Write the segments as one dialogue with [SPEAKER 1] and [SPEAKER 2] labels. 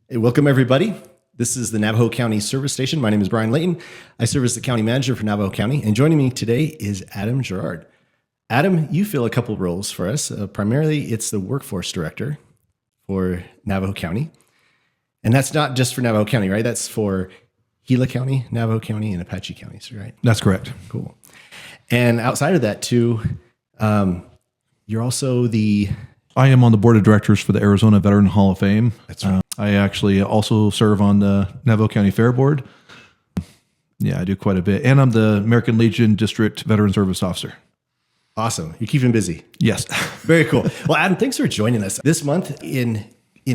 [SPEAKER 1] Hey, welcome everybody. This is the Navajo County Service Station. My name is Bryan Layton. I serve as the County Manager for Navajo County, and joining me today is Adam Garrard. Adam, you fill a couple roles for us. Primarily, it's the Workforce Director for Navajo County. And that's not just for Navajo County, right? That's for Gila County, Navajo County, and Apache counties, right?
[SPEAKER 2] That's correct.
[SPEAKER 1] Cool. And outside of that too, you're also
[SPEAKER 2] I am on the board of directors for the Arizona Veteran Hall of Fame.
[SPEAKER 1] That's right.
[SPEAKER 2] I actually also serve on the Navajo County Fair Board. Yeah, I do quite a bit. And I'm the American Legion District Veteran Service Officer.
[SPEAKER 1] Awesome. You're keeping busy.
[SPEAKER 2] Yes.
[SPEAKER 1] Very cool. Well, Adam, thanks for joining us. This month, in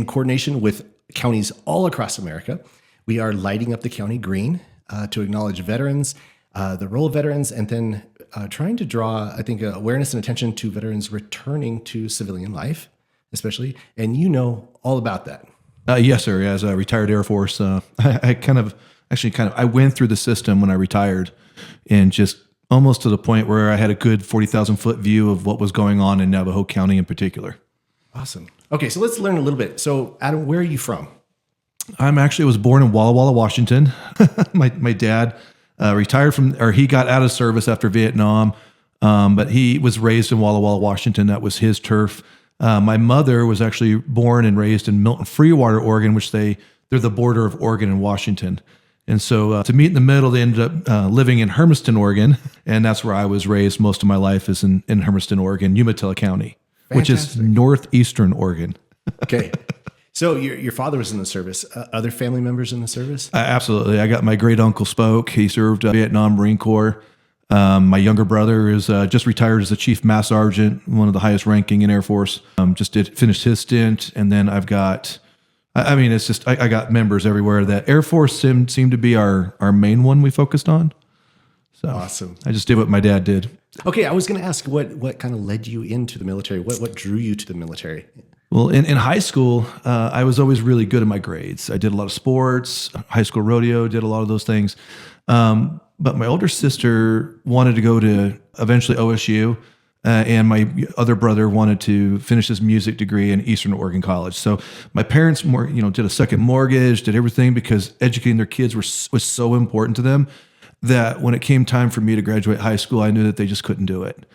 [SPEAKER 1] coordination with counties all across America, we are lighting up the county green to acknowledge veterans, the role of veterans, and then trying to draw, I think, awareness and attention to veterans returning to civilian life, especially. And you know all about that.
[SPEAKER 2] Yes, sir. As a retired Air Force, I went through the system when I retired, and just almost to the point where I had a good 40,000 foot view of what was going on in Navajo County in particular.
[SPEAKER 1] Awesome. Okay, so let's learn a little bit. So, Adam, where are you from?
[SPEAKER 2] I was born in Walla Walla, Washington. My dad he got out of service after Vietnam, but he was raised in Walla Walla, Washington. That was his turf. My mother was actually born and raised in Milton Freewater, Oregon, which they're the border of Oregon and Washington. And so to meet in the middle, they ended up living in Hermiston, Oregon. And that's where I was raised most of my life, is in Hermiston, Oregon, Umatilla County,
[SPEAKER 1] Fantastic.
[SPEAKER 2] Which is northeastern Oregon.
[SPEAKER 1] Okay. So your father was in the service. Other family members in the service?
[SPEAKER 2] Absolutely. I got my great uncle Spoke. He served Vietnam Marine Corps. My younger brother is just retired as a chief mass sergeant, one of the highest ranking in Air Force. Finished his stint, and then I've got. I got members everywhere. That Air Force seemed to be our main one we focused on. So
[SPEAKER 1] awesome.
[SPEAKER 2] I just did what my dad did.
[SPEAKER 1] Okay, I was going to ask what kind of led you into the military? What drew you to the military?
[SPEAKER 2] Well, in high school, I was always really good at my grades. I did a lot of sports, high school rodeo, did a lot of those things. But my older sister wanted to go to eventually OSU, and my other brother wanted to finish his music degree in Eastern Oregon College. So my parents did a second mortgage, did everything because educating their kids was so important to them that when it came time for me to graduate high school, I knew that they just couldn't do it.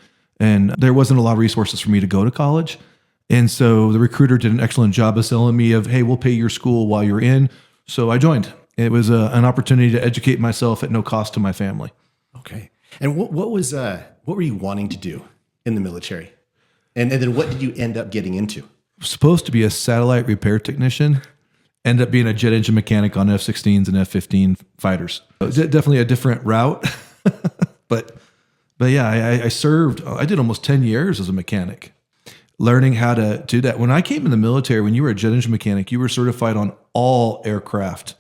[SPEAKER 2] And there wasn't a lot of resources for me to go to college. And so the recruiter did an excellent job of selling me hey, we'll pay your school while you're in. So I joined. It was an opportunity to educate myself at no cost to my family.
[SPEAKER 1] Okay. And what were you wanting to do in the military? And then what did you end up getting into?
[SPEAKER 2] Supposed to be a satellite repair technician, ended up being a jet engine mechanic on F-16s and F-15 fighters. So definitely a different route. but yeah, I served. I did almost 10 years as a mechanic, learning how to do that. When I came in the military, when you were a jet engine mechanic, you were certified on all aircraft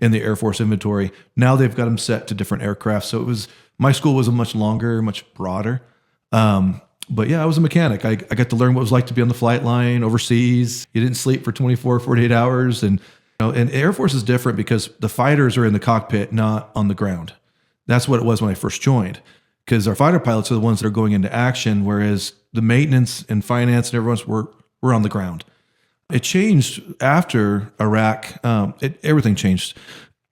[SPEAKER 2] in the Air Force inventory. Now they've got them set to different aircraft. So my school was a much longer, much broader. But yeah, I was a mechanic. I got to learn what it was like to be on the flight line overseas. You didn't sleep for 24, 48 hours. And Air Force is different because the fighters are in the cockpit, not on the ground. That's what it was when I first joined, because our fighter pilots are the ones that are going into action, whereas the maintenance and finance and everyone's were on the ground. It changed after Iraq. Everything changed.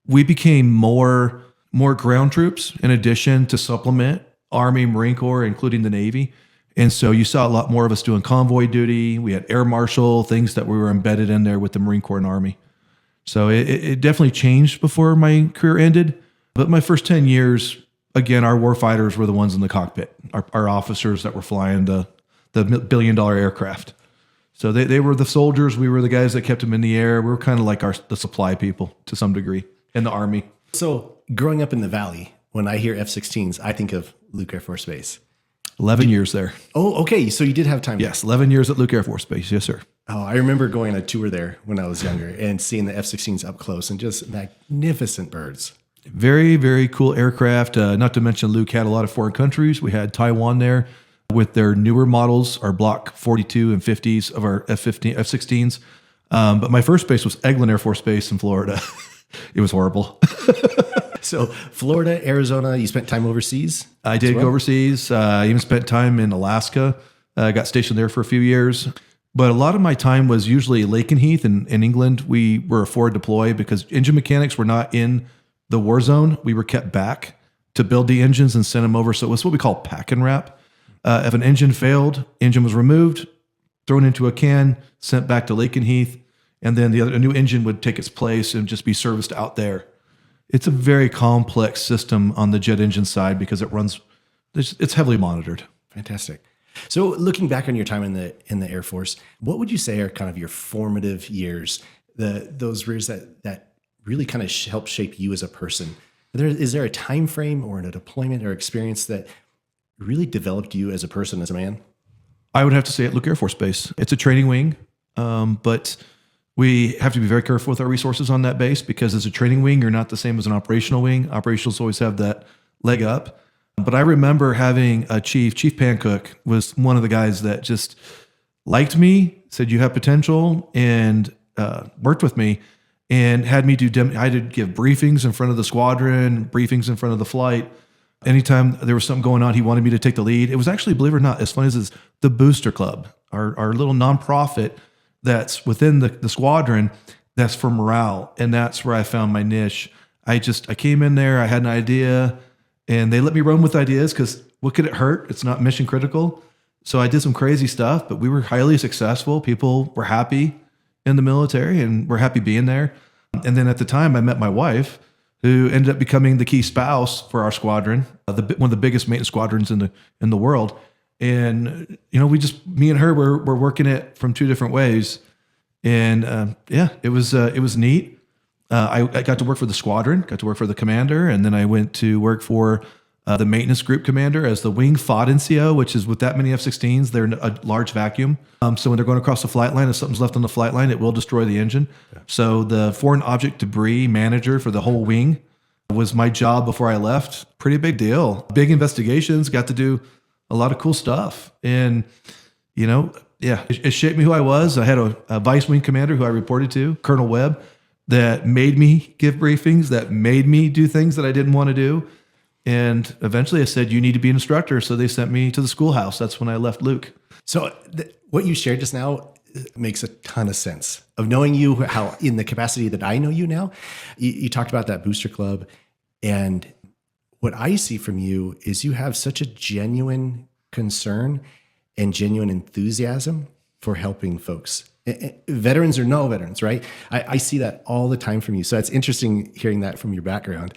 [SPEAKER 2] We became more ground troops in addition to supplement Army, Marine Corps, including the Navy. And so you saw a lot more of us doing convoy duty. We had air marshal, things that we were embedded in there with the Marine Corps and Army. So it definitely changed before my career ended. But my first 10 years, again, our war fighters were the ones in the cockpit, our officers that were flying the $1 billion aircraft. So they were the soldiers. We were the guys that kept them in the air. We were kind of like the supply people to some degree in the Army.
[SPEAKER 1] So growing up in the Valley, when I hear F-16s, I think of Luke Air Force Base.
[SPEAKER 2] 11 years there.
[SPEAKER 1] Oh, okay. So you did have time.
[SPEAKER 2] Yes, 11 years at Luke Air Force Base. Yes, sir.
[SPEAKER 1] Oh, I remember going on a tour there when I was younger and seeing the F-16s up close and just magnificent birds.
[SPEAKER 2] Very, very cool aircraft. Not to mention Luke had a lot of foreign countries. We had Taiwan there with their newer models, our Block 42 and 50s of our F-16s. But my first base was Eglin Air Force Base in Florida. It was horrible.
[SPEAKER 1] So Florida, Arizona, you spent time overseas?
[SPEAKER 2] I did go overseas. I even spent time in Alaska. I got stationed there for a few years. But a lot of my time was usually Lakenheath in England. We were a forward deploy because engine mechanics were not in the war zone. We were kept back to build the engines and send them over. So it was what we call pack and wrap. If an engine failed, engine was removed, thrown into a can, sent back to Lakenheath, and then a new engine would take its place and just be serviced out there. It's a very complex system on the jet engine side because it's heavily monitored.
[SPEAKER 1] Fantastic. So looking back on your time in the Air Force, what would you say are kind of your formative years, those years that really kind of helped shape you as a person? Is there a time frame or a deployment or experience that really developed you as a person, as a man?
[SPEAKER 2] I would have to say at Luke Air Force Base. It's a training wing, but we have to be very careful with our resources on that base because as a training wing, you're not the same as an operational wing. Operationals always have that leg up. But I remember having a Chief Pancook was one of the guys that just liked me, said you have potential, and worked with me and had me I did give briefings in front of the squadron, briefings in front of the flight. Anytime there was something going on, he wanted me to take the lead. It was actually, believe it or not, as funny as the Booster Club, our little nonprofit that's within the squadron that's for morale. And that's where I found my niche. I came in there, I had an idea, and they let me run with ideas because what could it hurt? It's not mission critical. So I did some crazy stuff, but we were highly successful. People were happy in the military and were happy being there. And then at the time I met my wife, who ended up becoming the key spouse for our squadron, one of the biggest maintenance squadrons in the world. And, me and her were working it from two different ways. And it was neat. I got to work for the squadron, got to work for the commander, and then I went to work for the maintenance group commander as the wing FOD NCO, which is with that many F-16s, they're in a large vacuum. So when they're going across the flight line, if something's left on the flight line, it will destroy the engine. Yeah. So the foreign object debris manager for the whole wing was my job before I left. Pretty big deal. Big investigations, got to do a lot of cool stuff. And, it shaped me who I was. I had a vice wing commander who I reported to, Colonel Webb, that made me give briefings, that made me do things that I didn't want to do. And eventually I said, you need to be an instructor. So they sent me to the schoolhouse. That's when I left Luke.
[SPEAKER 1] So what you shared just now makes a ton of sense of knowing you, how in the capacity that I know you now. You talked about that booster club. And what I see from you is you have such a genuine concern and genuine enthusiasm for helping folks. Veterans or no veterans, right? I see that all the time from you. So it's interesting hearing that from your background.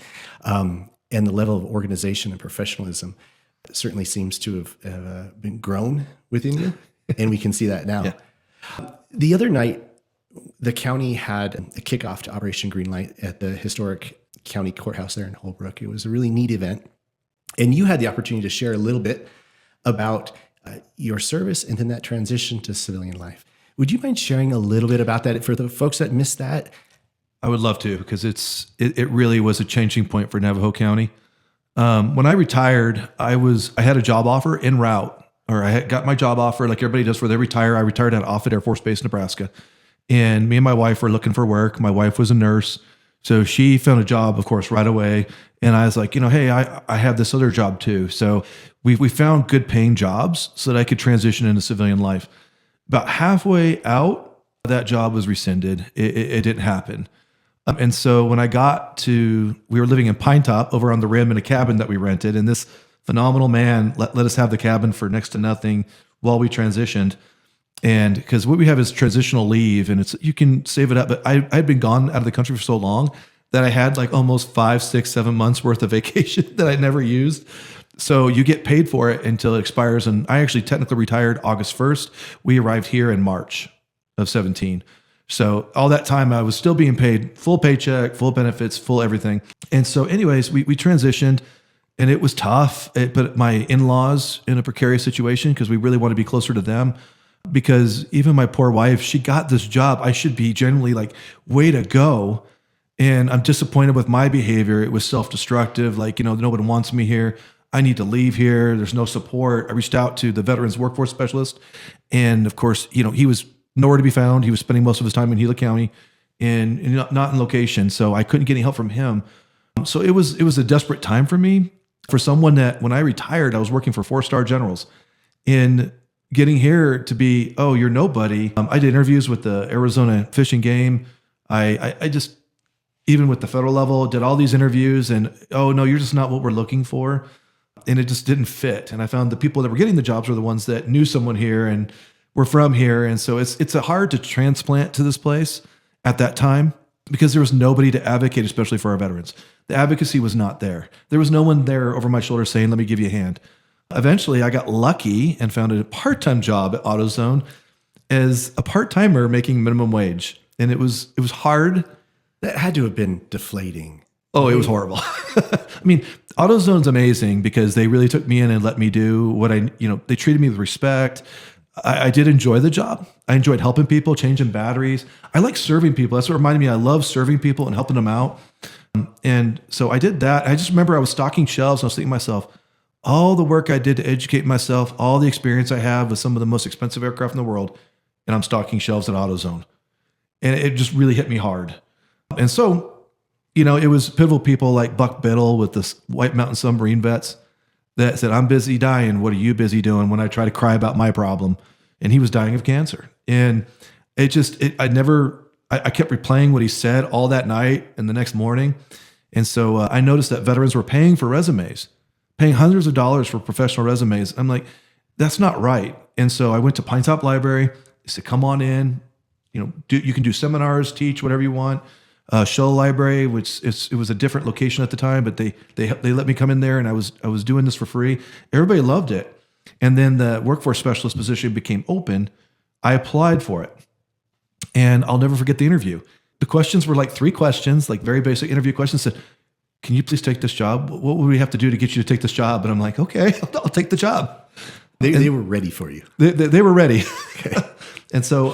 [SPEAKER 1] And the level of organization and professionalism certainly seems to have been grown within you. And we can see that now. Yeah. The other night, the county had a kickoff to Operation Greenlight at the historic county courthouse there in Holbrook. It was a really neat event. And you had the opportunity to share a little bit about your service and then that transition to civilian life. Would you mind sharing a little bit about that for the folks that missed that?
[SPEAKER 2] I would love to, because it really was a changing point for Navajo County. When I retired, I had a job offer en route, or I got my job offer like everybody does where they retire. I retired at Offutt Air Force Base, Nebraska. And me and my wife were looking for work. My wife was a nurse. So she found a job, of course, right away. And I was like, hey, I have this other job too. So we found good paying jobs so that I could transition into civilian life. About halfway out, that job was rescinded. It didn't happen. And so when we were living in Pine Top over on the rim in a cabin that we rented. And this phenomenal man let us have the cabin for next to nothing while we transitioned. And because what we have is transitional leave, and you can save it up. But I'd been gone out of the country for so long that I had like almost 5, 6, 7 months worth of vacation that I never used. So you get paid for it until it expires. And I actually technically retired August 1st. We arrived here in March of 17. So all that time I was still being paid full paycheck, full benefits, full everything. And so anyways, we transitioned, and it was tough. It put my in-laws in a precarious situation because we really want to be closer to them. Because even my poor wife, she got this job. I should be genuinely like, way to go. And I'm disappointed with my behavior. It was self-destructive. Like, no one wants me here. I need to leave here. There's no support. I reached out to the Veterans Workforce Specialist. And of course, he was nowhere to be found. He was spending most of his time in Gila County and not in location. So I couldn't get any help from him. So it was a desperate time for me, for someone that when I retired, I was working for 4-star generals. And getting here to be, oh, you're nobody. I did interviews with the Arizona Fish and Game. I just, even with the federal level, did all these interviews and, oh, no, you're just not what we're looking for. And it just didn't fit. And I found the people that were getting the jobs were the ones that knew someone here and were from here. And so it's hard to transplant to this place at that time because there was nobody to advocate, especially for our veterans. The advocacy was not there. There was no one there over my shoulder saying, let me give you a hand. Eventually, I got lucky and found a part-time job at AutoZone as a part-timer making minimum wage. And it was hard.
[SPEAKER 1] That had to have been deflating.
[SPEAKER 2] Oh, it was horrible. I mean, AutoZone's amazing because they really took me in and let me do what they treated me with respect. I did enjoy the job. I enjoyed helping people, changing batteries. I like serving people. That's what reminded me. I love serving people and helping them out. And so I did that. I just remember I was stocking shelves and I was thinking to myself, all the work I did to educate myself, all the experience I have with some of the most expensive aircraft in the world, and I'm stocking shelves at AutoZone. And it just really hit me hard. And so, it was pivotal people like Buck Biddle with the White Mountain Submarine vets that said, I'm busy dying. What are you busy doing? When I try to cry about my problem. And he was dying of cancer. And I kept replaying what he said all that night and the next morning. And so I noticed that veterans were paying for resumes, paying hundreds of dollars for professional resumes. I'm like, that's not right. And so I went to Pine Top Library. They said, come on in, you can do seminars, teach whatever you want. Show Library, which it was a different location at the time, but they let me come in there, and I was doing this for free. Everybody loved it. And then the workforce specialist position became open. I applied for it, and I'll never forget the interview. The questions were like 3 questions, like very basic interview questions. Said, "Can you please take this job? What would we have to do to get you to take this job?" And I'm like, "Okay, I'll take the job."
[SPEAKER 1] They were ready for you.
[SPEAKER 2] They were ready. Okay. And so,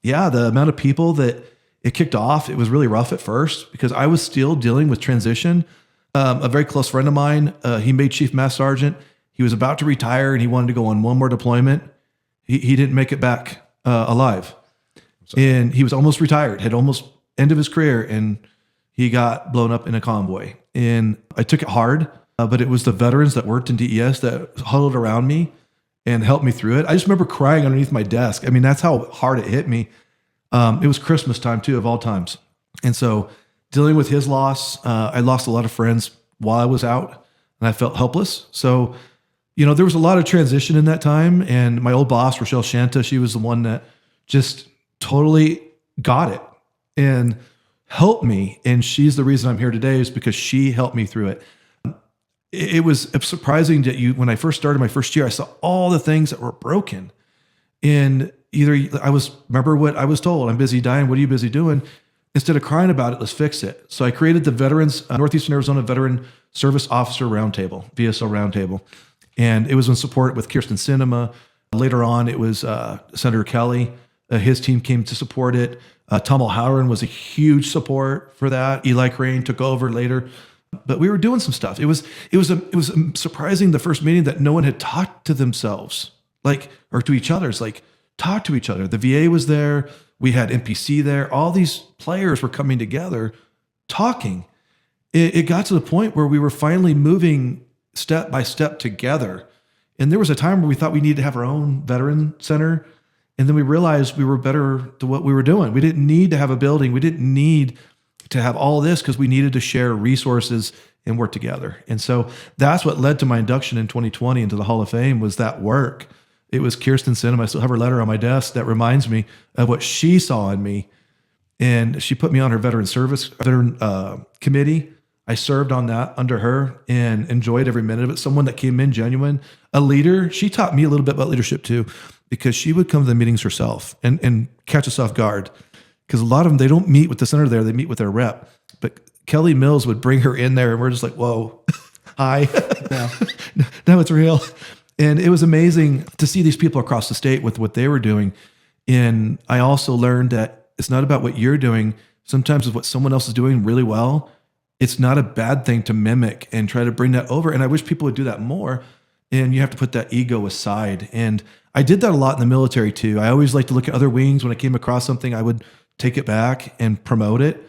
[SPEAKER 2] the amount of people that it kicked off, it was really rough at first because I was still dealing with transition. A very close friend of mine, he made Chief Master Sergeant. He was about to retire and he wanted to go on one more deployment. He didn't make it back alive. And he was almost retired, had almost end of his career, and he got blown up in a convoy. And I took it hard, but it was the veterans that worked in DES that huddled around me and helped me through it. I just remember crying underneath my desk. I mean, that's how hard it hit me. It was Christmas time too, of all times. And so dealing with his loss, I lost a lot of friends while I was out and I felt helpless. So, there was a lot of transition in that time. And my old boss, Rochelle Shanta, she was the one that just totally got it and helped me. And she's the reason I'm here today is because she helped me through it. It was surprising that when I first started my first year, I saw all the things that were broken. And remember what I was told, I'm busy dying. What are you busy doing? Instead of crying about it, let's fix it. So I created the Veterans, Northeastern Arizona Veteran Service Officer Roundtable, VSO Roundtable. And it was in support with Kirsten Sinema. Later on, it was Senator Kelly. His team came to support it. Tom O'Halloran was a huge support for that. Eli Crane took over later. But we were doing some stuff. It was surprising the first meeting that no one had talked to themselves, or to each other. It's like, talk to each other. The VA was there. We had NPC there. All these players were coming together, talking. It got to the point where we were finally moving step by step together. And there was a time where we thought we needed to have our own veteran center. And then we realized we were better to what we were doing. We didn't need to have a building. We didn't need to have all this because we needed to share resources and work together. And so that's what led to my induction in 2020 into the Hall of Fame was that work. It was Kirsten Sinema. I still have her letter on my desk that reminds me of what she saw in me. And she put me on her veteran committee. I served on that under her and enjoyed every minute of it. Someone that came in genuine, a leader. She taught me a little bit about leadership too, because she would come to the meetings herself and catch us off guard. Because a lot of them, they don't meet with the senator there, they meet with their rep. But Kelly Mills would bring her in there and we're just like, whoa, hi. Now it's real. And it was amazing to see these people across the state with what they were doing. And I also learned that it's not about what you're doing. Sometimes it's what someone else is doing really well. It's not a bad thing to mimic and try to bring that over. And I wish people would do that more. And you have to put that ego aside. And I did that a lot in the military too. I always like to look at other wings. When I came across something, I would take it back and promote it.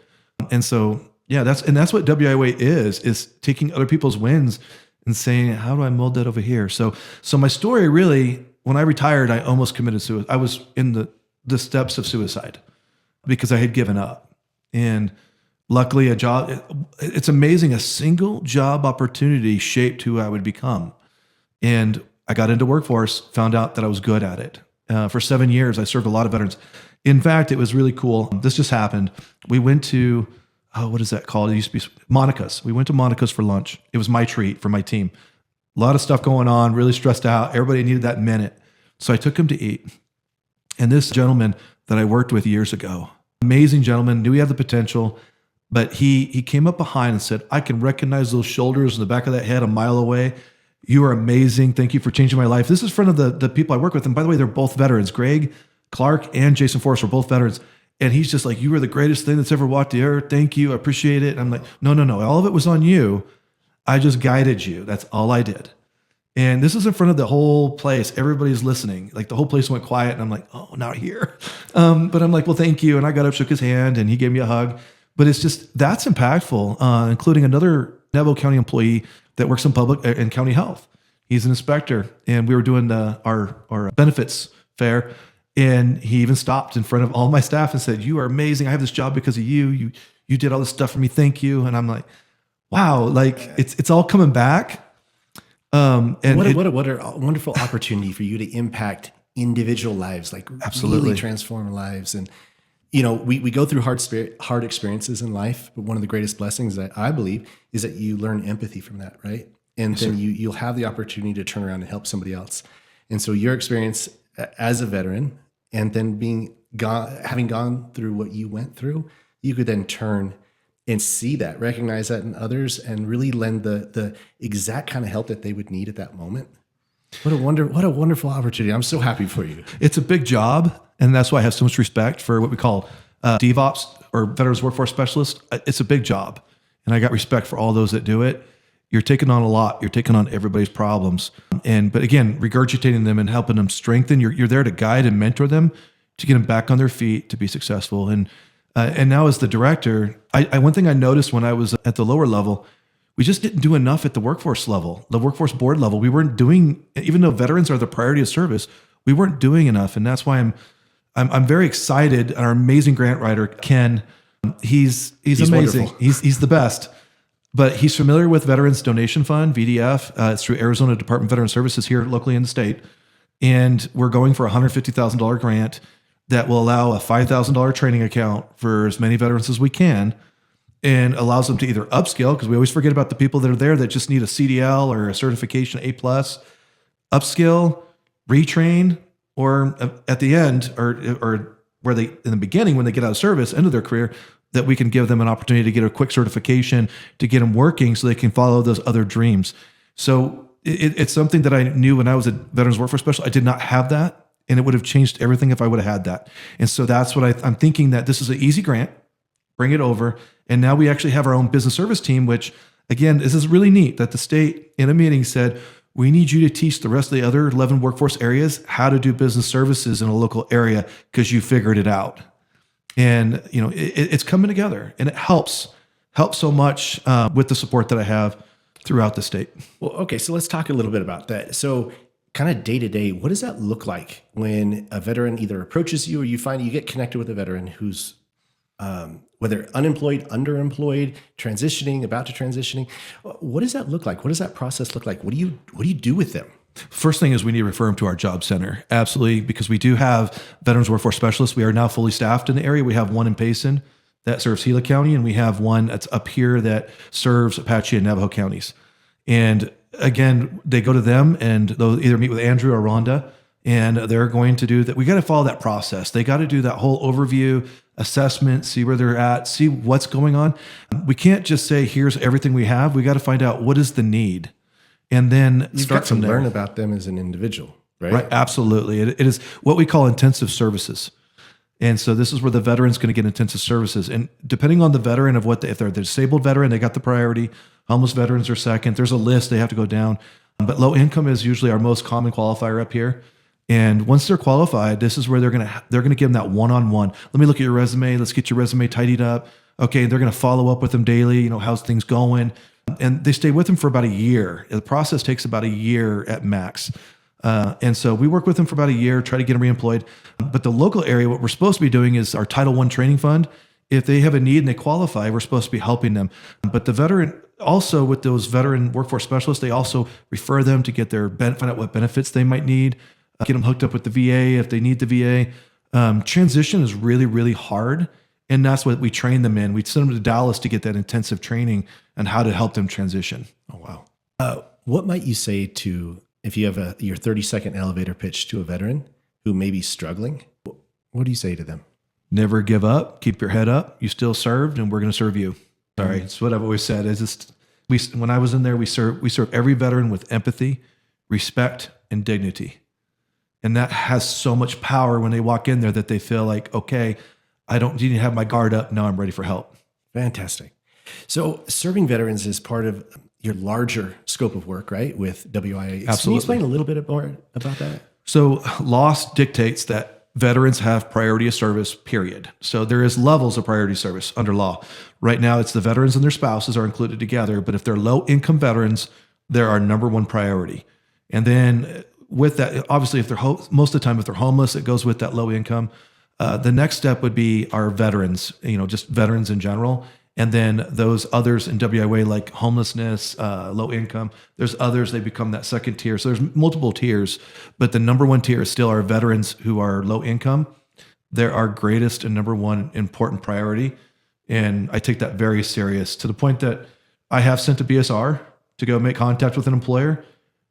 [SPEAKER 2] And so, yeah, that's what WIA is taking other people's wins and saying, how do I mold that over here? So my story really when I retired, I almost committed suicide. I was in the steps of suicide because I had given up. And luckily it's amazing. A single job opportunity shaped who I would become. And I got into workforce, found out that I was good at it. For 7 years, I served a lot of veterans. In fact, it was really cool. This just happened. We went to, what is that called? It used to be Monica's. We went to Monica's for lunch. It was my treat for my team. A lot of stuff going on, really stressed out. Everybody needed that minute. So I took him to eat. And this gentleman that I worked with years ago, amazing gentleman, knew he had the potential, but he came up behind and said, I can recognize those shoulders in the back of that head a mile away. You are amazing. Thank you for changing my life. This is in front of the people I work with. And by the way, they're both veterans. Greg Clark and Jason Forrest were both veterans. And he's just like, you are the greatest thing that's ever walked the earth. Thank you. I appreciate it. And I'm like, no. All of it was on you. I just guided you. That's all I did. And this is in front of the whole place. Everybody's listening. Like the whole place went quiet. And I'm like, oh, not here. But I'm like, well, thank you. And I got up, shook his hand, and he gave me a hug. But it's just, that's impactful, including another Navajo County employee that works in public and county health. He's an inspector. And we were doing our benefits fair. And he even stopped in front of all my staff and said, you are amazing. I have this job because of you. You did all this stuff for me. Thank you. And I'm like, wow, like it's all coming back. And
[SPEAKER 1] what a wonderful opportunity for you to impact individual lives, like
[SPEAKER 2] absolutely
[SPEAKER 1] really transform lives. And, we go through hard experiences in life, but one of the greatest blessings that I believe is that you learn empathy from that, right? And then you'll have the opportunity to turn around and help somebody else. And so your experience as a veteran, and then having gone through what you went through, you could then turn and see that, recognize that in others, and really lend the exact kind of help that they would need at that moment. What a wonderful opportunity. I'm so happy for you.
[SPEAKER 2] It's a big job, and that's why I have so much respect for what we call DevOps, or Veterans Workforce Specialist. It's a big job, and I got respect for all those that do it. You're taking on a lot. You're taking on everybody's problems. But again, regurgitating them and helping them strengthen. You're there to guide and mentor them to get them back on their feet to be successful. And now as the director, one thing I noticed when I was at the lower level, we just didn't do enough at the workforce level, the workforce board level. We weren't doing, even though veterans are the priority of service, we weren't doing enough. And that's why I'm very excited. Our amazing grant writer, Ken, he's amazing.
[SPEAKER 1] Wonderful.
[SPEAKER 2] He's the best. But he's familiar with Veterans Donation Fund, VDF. It's through Arizona Department of Veteran Services here locally in the state. And we're going for a $150,000 grant that will allow a $5,000 training account for as many veterans as we can, and allows them to either upskill, because we always forget about the people that are there that just need a CDL or a certification A+, upskill, retrain, or at the end, or where they, in the beginning, when they get out of service, end of their career, that we can give them an opportunity to get a quick certification to get them working so they can follow those other dreams. So it's something that I knew when I was a Veterans Workforce Specialist. I did not have that, and it would have changed everything if I would have had that. And so that's what I'm thinking, that this is an easy grant, bring it over. And now we actually have our own business service team, which again, this is really neat that the state in a meeting said, we need you to teach the rest of the other 11 workforce areas how to do business services in a local area because you figured it out. And, it's coming together, and it helps so much with the support that I have throughout the state.
[SPEAKER 1] Well, okay, so let's talk a little bit about that. So kind of day to day, what does that look like when a veteran either approaches you, or you get connected with a veteran who's whether unemployed, underemployed, transitioning, about to transitioning? What does that look like? What does that process look like? What do you do with them?
[SPEAKER 2] First thing is we need to refer them to our job center. Absolutely, because we do have Veterans Workforce Specialists. We are now fully staffed in the area. We have one in Payson that serves Gila County, and we have one that's up here that serves Apache and Navajo counties. And again, they go to them, and they'll either meet with Andrew or Rhonda, and they're going to do that. We got to follow that process. They got to do that whole overview assessment, see where they're at, see what's going on. We can't just say, here's everything we have. We got to find out what is the need. And then start from there.
[SPEAKER 1] Learn about them as an individual, right?
[SPEAKER 2] Right, absolutely. It is what we call intensive services. And so this is where the veteran's going to get intensive services. And depending on the veteran of if they're the disabled veteran, they got the priority. Homeless veterans are second. There's a list they have to go down. But low income is usually our most common qualifier up here. And once they're qualified, this is where they're going to give them that one-on-one. Let me look at your resume. Let's get your resume tidied up. Okay, they're going to follow up with them daily. How's things going? And they stay with them for about a year. The process takes about a year at max. And so we work with them for about a year, try to get them reemployed. But the local area, what we're supposed to be doing is our Title I training fund. If they have a need and they qualify, we're supposed to be helping them. But the veteran, also with those veteran workforce specialists, they also refer them to get their find out what benefits they might need, get them hooked up with the VA if they need the VA. Transition is really, really hard. And that's what we train them in. We send them to Dallas to get that intensive training on how to help them transition.
[SPEAKER 1] Oh, wow. What might you say to, if you have your 30-second elevator pitch to a veteran who may be struggling, what do you say to them?
[SPEAKER 2] Never give up. Keep your head up. You still served, and we're going to serve you. Sorry, it's what I've always said. Is just when I was in there, we serve every veteran with empathy, respect, and dignity, and that has so much power when they walk in there that they feel like, okay, I don't need to have my guard up. Now I'm ready for help.
[SPEAKER 1] Fantastic. So serving veterans is part of your larger scope of work, right? With WIA.
[SPEAKER 2] Absolutely.
[SPEAKER 1] Can you explain a little bit more about that?
[SPEAKER 2] So law dictates that veterans have priority of service, period. So there is levels of priority service under law. Right now, it's the veterans and their spouses are included together. But if they're low-income veterans, they're our number one priority. And then with that, obviously, if they're most of the time, if they're homeless, it goes with that low income. The next step would be our veterans, just veterans in general. And then those others in WIA, like homelessness, low income, there's others, they become that second tier. So there's multiple tiers, but the number one tier is still our veterans who are low income. They're our greatest and number one important priority. And I take that very serious to the point that I have sent a BSR to go make contact with an employer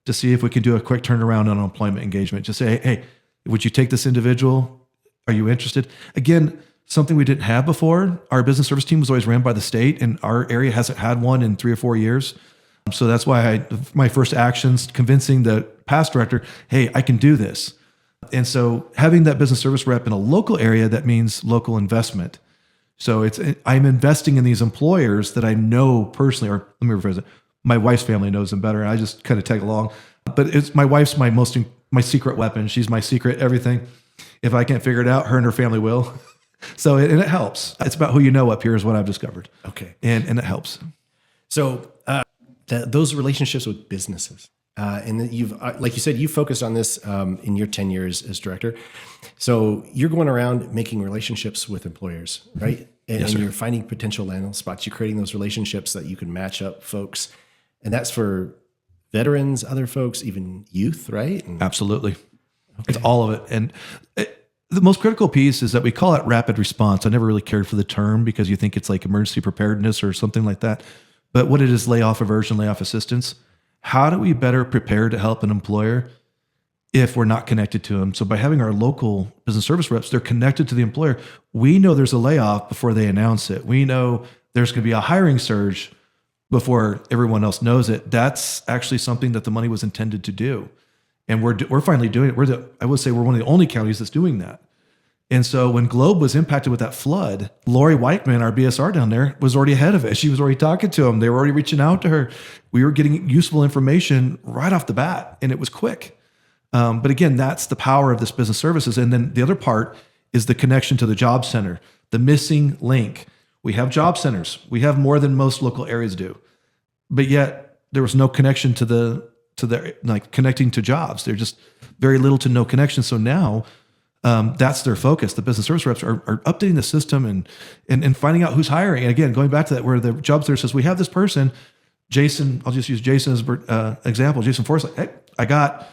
[SPEAKER 2] to see if we can do a quick turnaround on employment engagement. Just say, hey, would you take this individual? Are you interested? Again, something we didn't have before. Our business service team was always ran by the state, and our area hasn't had one in 3 or 4 years. So that's why my first actions, convincing the past director, hey, I can do this. And so having that business service rep in a local area, that means local investment. So I'm investing in these employers that I know personally, or let me rephrase it, my wife's family knows them better, and I just kind of tag along. But it's my wife's my secret weapon. She's my secret everything. If I can't figure it out, her and her family will. So, and it helps. It's about who you know up here is what I've discovered.
[SPEAKER 1] Okay.
[SPEAKER 2] And it helps.
[SPEAKER 1] So those relationships with businesses, and you've, like you said, you focused on this in your 10 years as director. So you're going around making relationships with employers, right? And,
[SPEAKER 2] Yes,
[SPEAKER 1] and
[SPEAKER 2] sir.
[SPEAKER 1] you're finding potential landing spots. You're creating those relationships that you can match up folks. And that's for veterans, other folks, even youth, right? And,
[SPEAKER 2] Absolutely. It's all of it. And the most critical piece is that we call it rapid response. I never really cared for the term because you think it's like emergency preparedness or something like that. But what it is, layoff aversion, layoff assistance. How do we better prepare to help an employer if we're not connected to them? So by having our local business service reps, they're connected to the employer. We know there's a layoff before they announce it. We know there's going to be a hiring surge before everyone else knows it. That's actually something that the money was intended to do. And we're finally doing it. I would say we're one of the only counties that's doing that. And so when Globe was impacted with that flood, Lori Wiechmann, our BSR down there, was already ahead of it. She was already talking to them. They were already reaching out to her. We were getting useful information right off the bat, and it was quick. But again, that's the power of this business services. And then the other part is the connection to the job center, the missing link. We have job centers. We have more than most local areas do. But yet there was no connection to the like connecting to jobs. There's just very little to no connection. So now that's their focus. The business service reps are updating the system and finding out who's hiring. And again, going back to that, where the job center says, we have this person, Jason, I'll just use Jason as example, Jason Forrest, like, hey, I got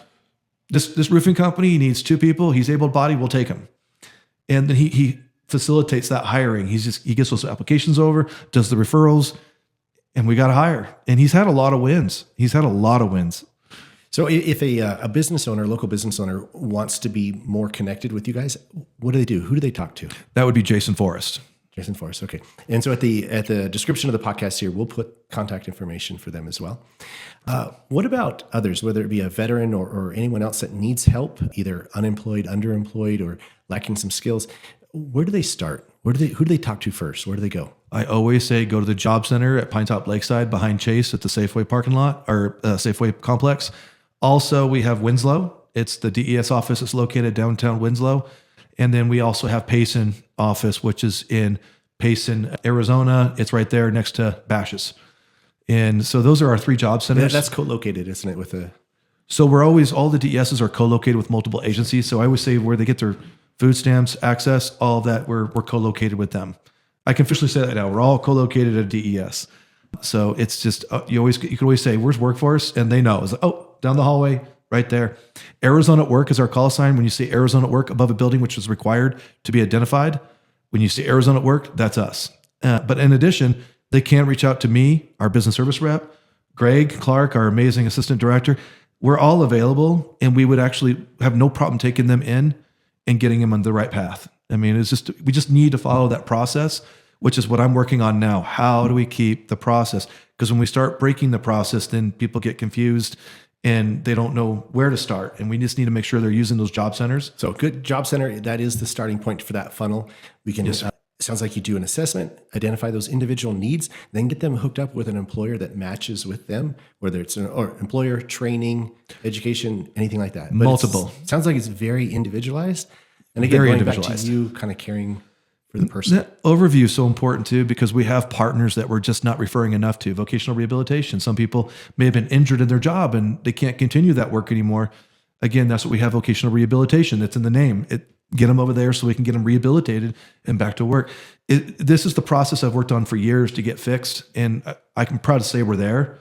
[SPEAKER 2] this roofing company. He needs 2 people. He's able-bodied. We'll take him. And then he facilitates that hiring. He gets those applications over, does the referrals, and we got to hire. And he's had a lot of wins. So
[SPEAKER 1] if a business owner, local business owner wants to be more connected with you guys, what do they do? Who do they talk to?
[SPEAKER 2] That would be Jason Forrest.
[SPEAKER 1] Jason Forrest. Okay. And so at the description of the podcast here, we'll put contact information for them as well. What about others, whether it be a veteran or anyone else that needs help, either unemployed, underemployed, or lacking some skills? Where do they start? Who do they talk to first? Where do they go?
[SPEAKER 2] I always say go to the job center at Pinetop Lakeside behind Chase at the Safeway parking lot or Safeway complex. Also, we have Winslow. It's the DES office. It's located downtown Winslow. And then we also have Payson office, which is in Payson, Arizona. It's right there next to Bashas. And so those are our 3 job centers.
[SPEAKER 1] That's co-located, isn't it, with the...
[SPEAKER 2] So we're always, all the DESs are co-located with multiple agencies. So I always say where they get their food stamps, access, all of that, we're co-located with them. I can officially say that now. We're all co-located at DES. So it's just, you can always say, where's workforce? And they know. It's like, oh, down the hallway, right there. Arizona at Work is our call sign. When you see Arizona at Work above a building, which is required to be identified, when you see Arizona at Work, that's us. But in addition, they can reach out to me, our business service rep, Greg Clark, our amazing assistant director. We're all available, and we would actually have no problem taking them in and getting them on the right path. I mean, we just need to follow that process, which is what I'm working on now. How do we keep the process? Because when we start breaking the process, then people get confused and they don't know where to start. And we just need to make sure they're using those job centers.
[SPEAKER 1] So good job center, that is the starting point for that funnel. We can, it sounds like you do an assessment, identify those individual needs, then get them hooked up with an employer that matches with them, whether it's or employer, training, education, anything like that. But
[SPEAKER 2] multiple.
[SPEAKER 1] It sounds like it's very individualized. And again, going back to you kind of caring for the person.
[SPEAKER 2] That overview is so important too, because we have partners that we're just not referring enough to. Vocational rehabilitation. Some people may have been injured in their job and they can't continue that work anymore. Again, that's what we have, vocational rehabilitation. That's in the name. Get them over there so we can get them rehabilitated and back to work. This is the process I've worked on for years to get fixed. And I'm proud to say we're there.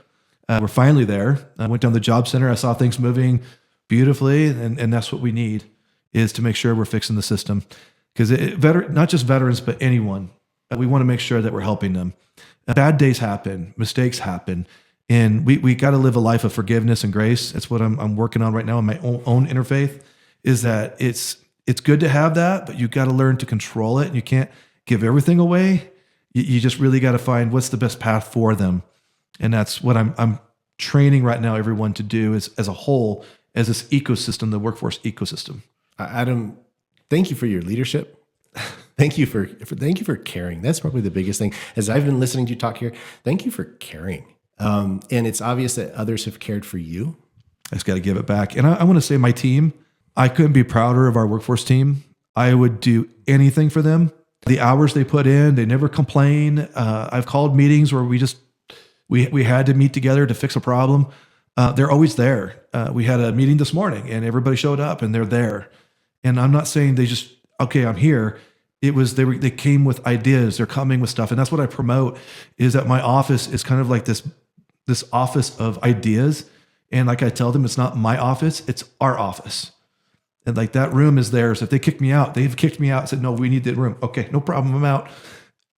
[SPEAKER 2] We're finally there. I went down to the job center. I saw things moving beautifully. And that's what we need, is to make sure we're fixing the system. Because not just veterans, but anyone, we want to make sure that we're helping them. Bad days happen, mistakes happen, and we got to live a life of forgiveness and grace. It's what I'm working on right now in my own interfaith, is that it's good to have that, but you got to learn to control it. And you can't give everything away. You just really got to find what's the best path for them. And that's what I'm training right now everyone to do, is as a whole, as this ecosystem, the workforce ecosystem.
[SPEAKER 1] Adam, thank you for your leadership. Thank you for caring. That's probably the biggest thing. As I've been listening to you talk here, thank you for caring. And it's obvious that others have cared for you.
[SPEAKER 2] I just got to give it back. And I want to say my team, I couldn't be prouder of our workforce team. I would do anything for them. The hours they put in, they never complain. I've called meetings where we had to meet together to fix a problem. They're always there. We had a meeting this morning and everybody showed up and they're there. And I'm not saying they just, okay, I'm here. It was, they came with ideas. They're coming with stuff. And that's what I promote, is that my office is kind of like this office of ideas. And like I tell them, it's not my office, it's our office. And like that room is theirs. If they kick me out, they've kicked me out and said, no, we need that room. Okay, no problem, I'm out.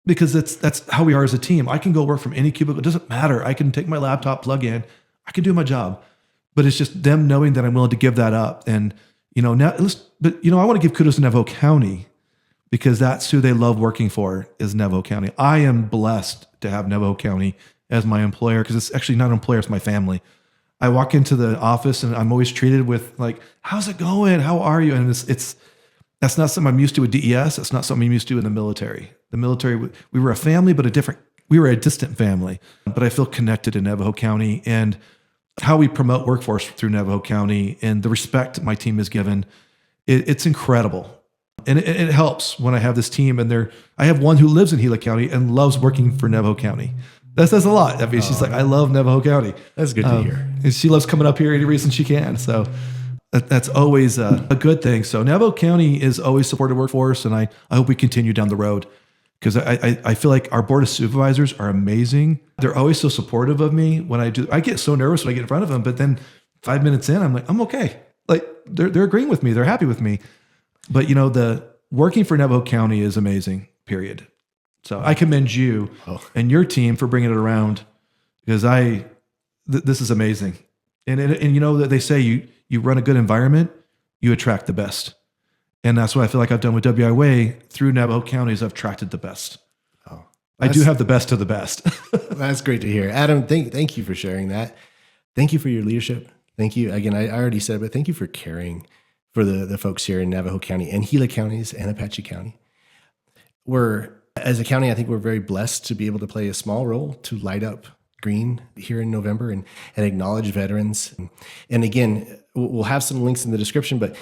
[SPEAKER 2] Because that's how we are as a team. I can go work from any cubicle. It doesn't matter. I can take my laptop, plug in, I can do my job. But it's just them knowing that I'm willing to give that up. And, I want to give kudos to Navajo County, because that's who they love working for, is Navajo County. I am blessed to have Navajo County as my employer, because it's actually not an employer, it's my family. I walk into the office and I'm always treated with like, how's it going? How are you? And that's not something I'm used to with DES. That's not something I'm used to in the military. The military, we were a family, but we were a distant family. But I feel connected to Navajo County, and how we promote workforce through Navajo County and the respect my team is given, it's incredible. And it helps when I have this team, and I have one who lives in Gila County and loves working for Navajo County. That says a lot. I mean, she's like, I love Navajo County.
[SPEAKER 1] That's good to hear.
[SPEAKER 2] And she loves coming up here any reason she can. So that's always a good thing. So Navajo County is always supported workforce, and I hope we continue down the road, because I feel like our board of supervisors are amazing. They're always so supportive of me when I get so nervous when I get in front of them, but then 5 minutes in, I'm like, I'm okay. Like they're agreeing with me. They're happy with me. But the working for Navajo County is amazing, period. So I commend you and your team for bringing it around, because this is amazing. And that they say you run a good environment, you attract the best. And that's what I feel like I've done with WI Way through Navajo County, is I've attracted the best. Oh, I do have the best of the best.
[SPEAKER 1] That's great to hear. Adam, thank you for sharing that. Thank you for your leadership. Thank you. Again, I already said it, but thank you for caring for the folks here in Navajo County and Gila counties and Apache County. As a county, I think we're very blessed to be able to play a small role to light up green here in November and acknowledge veterans. And again, we'll have some links in the description, but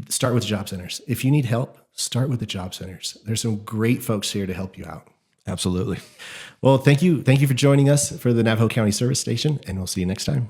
[SPEAKER 1] start with job centers. If you need help, start with the job centers. There's some great folks here to help you out.
[SPEAKER 2] Absolutely.
[SPEAKER 1] Well, thank you. Thank you for joining us for the Navajo County Service Station, and we'll see you next time.